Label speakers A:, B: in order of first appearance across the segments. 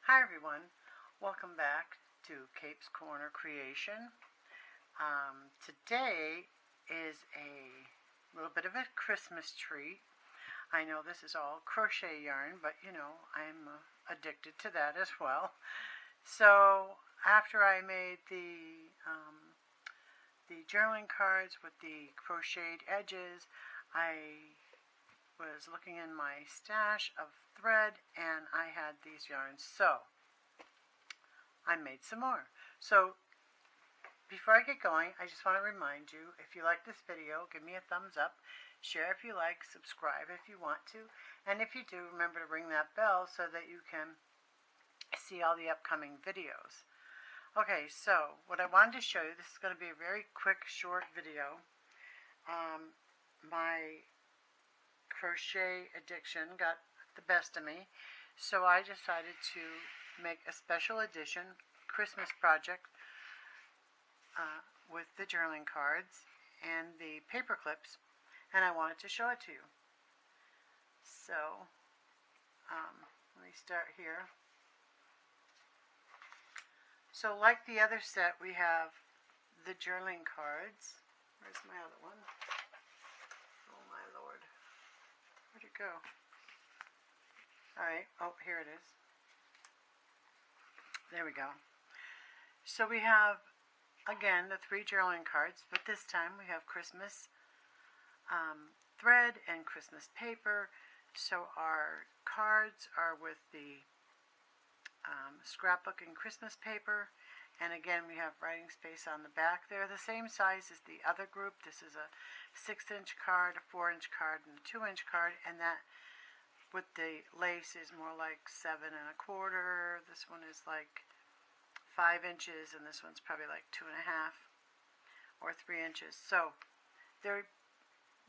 A: Hi everyone, welcome back to Cape's Corner Creation. Today is a little bit of a Christmas treat. I know this is all crochet yarn, but you know, I'm addicted to that as well. So after I made the journaling cards with the crocheted edges, I was looking in my stash of thread and I had these yarns, so I made some more. So before I get going, I just want to remind you, if you like this video, give me a thumbs up, share if you like, subscribe if you want to, and if you do, remember to ring that bell so that you can see all the upcoming videos. Okay, so what I wanted to show you, this is going to be a very quick, short video. My crochet addiction got the best of me, so I decided to make a special edition Christmas project with the journaling cards and the paper clips, and I wanted to show it to you. So let me start here. So like the other set, we have the journaling cards. Where's my other one? Oh my lord. Where'd it go? Alright, oh, here it is. There we go. So we have, again, the 3 journaling cards, but this time we have Christmas thread and Christmas paper. So our cards are with the scrapbook and Christmas paper, and again we have writing space on the back. They're the same size as the other group. This is a 6-inch card, a 4-inch card, and a 2-inch card, and that with the lace is more like 7 1/4. This one is like 5 inches, and this one's probably like 2 1/2 or 3 inches. So they're,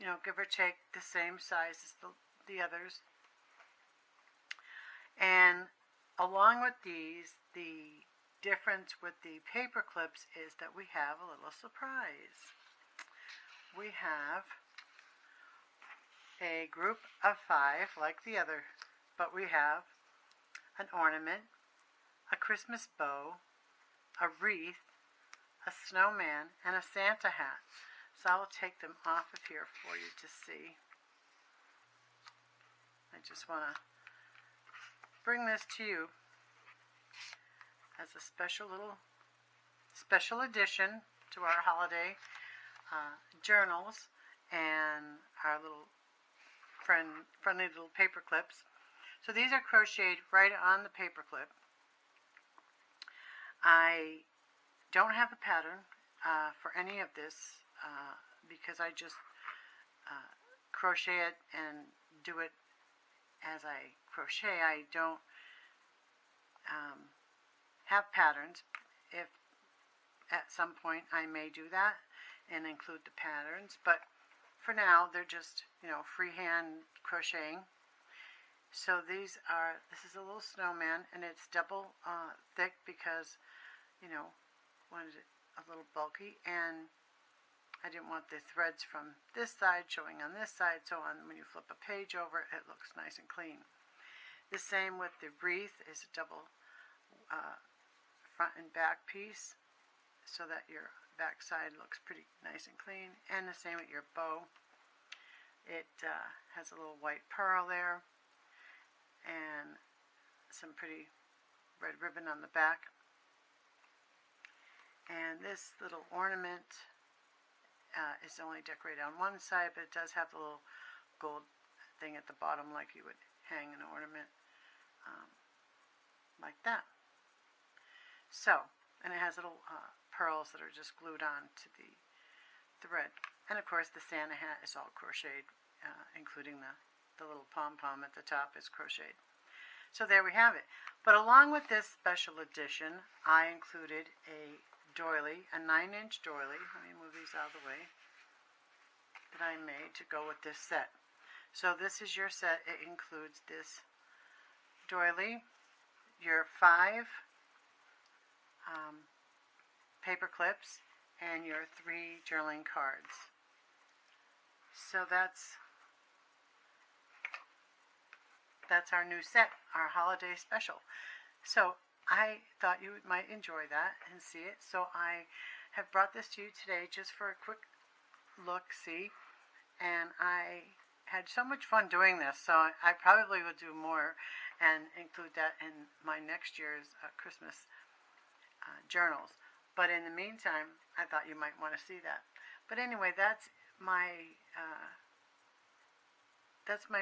A: you know, give or take the same size as the others. And along with these, the difference with the paper clips is that we have a little surprise. We have a group of 5 like the other, but we have an ornament, a Christmas bow, a wreath, a snowman, and a Santa hat. So I'll take them off of here for you to see. I just want to bring this to you as a special addition to our holiday journals and our little friendly little paper clips. So these are crocheted right on the paper clip. I don't have a pattern for any of this because I just crochet it and do it as I crochet. I don't have patterns. If at some point I may do that and include the patterns, but for now they're just, you know, freehand crocheting. So this is a little snowman, and it's double thick because, you know, wanted it a little bulky, and I didn't want the threads from this side showing on this side, so when you flip a page over, it looks nice and clean. The same with the wreath, is a double front and back piece, so that your back side looks pretty nice and clean. And the same with your bow. It has a little white pearl there and some pretty red ribbon on the back. And this little ornament is only decorated on one side, but it does have the little gold thing at the bottom, like you would hang an ornament like that. So, and it has little pearls that are just glued on to the thread. And of course the Santa hat is all crocheted, including the little pom-pom at the top is crocheted. So there we have it. But along with this special edition, I included a doily, a 9-inch doily. Let me move these out of the way, that I made to go with this set. So this is your set. It includes this doily, your 5 paper clips, and your 3 journaling cards. So that's our new set, our holiday special. So I thought you might enjoy that and see it. So I have brought this to you today just for a quick look-see. And I had so much fun doing this, so I probably will do more and include that in my next year's Christmas journals. But in the meantime, I thought you might want to see that. But anyway, that's my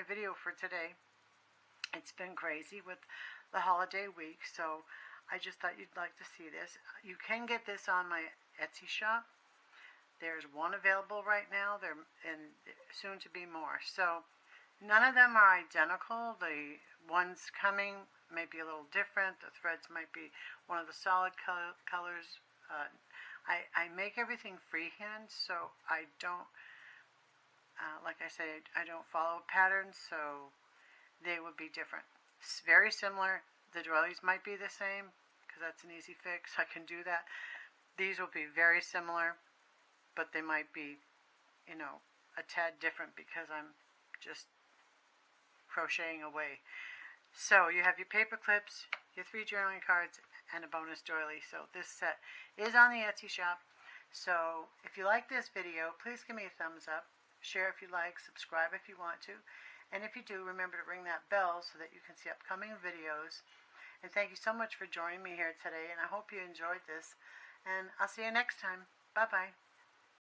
A: video for today. It's been crazy with the holiday week, so I just thought you'd like to see this. You can get this on my Etsy shop. There's one available right now, and soon to be more. So none of them are identical. The ones coming may be a little different. The threads might be one of the solid colors. I make everything freehand, so I don't, like I say, I don't follow patterns, so they would be different. It's very similar. The doilies might be the same, because that's an easy fix. I can do that. These will be very similar, but they might be, a tad different because I'm just crocheting away. So you have your paper clips, your 3 journaling cards, and a bonus doily. So this set is on the Etsy shop. So if you like this video, please give me a thumbs up. Share if you like, subscribe if you want to. And if you do, remember to ring that bell so that you can see upcoming videos. And thank you so much for joining me here today, and I hope you enjoyed this. And I'll see you next time. Bye-bye.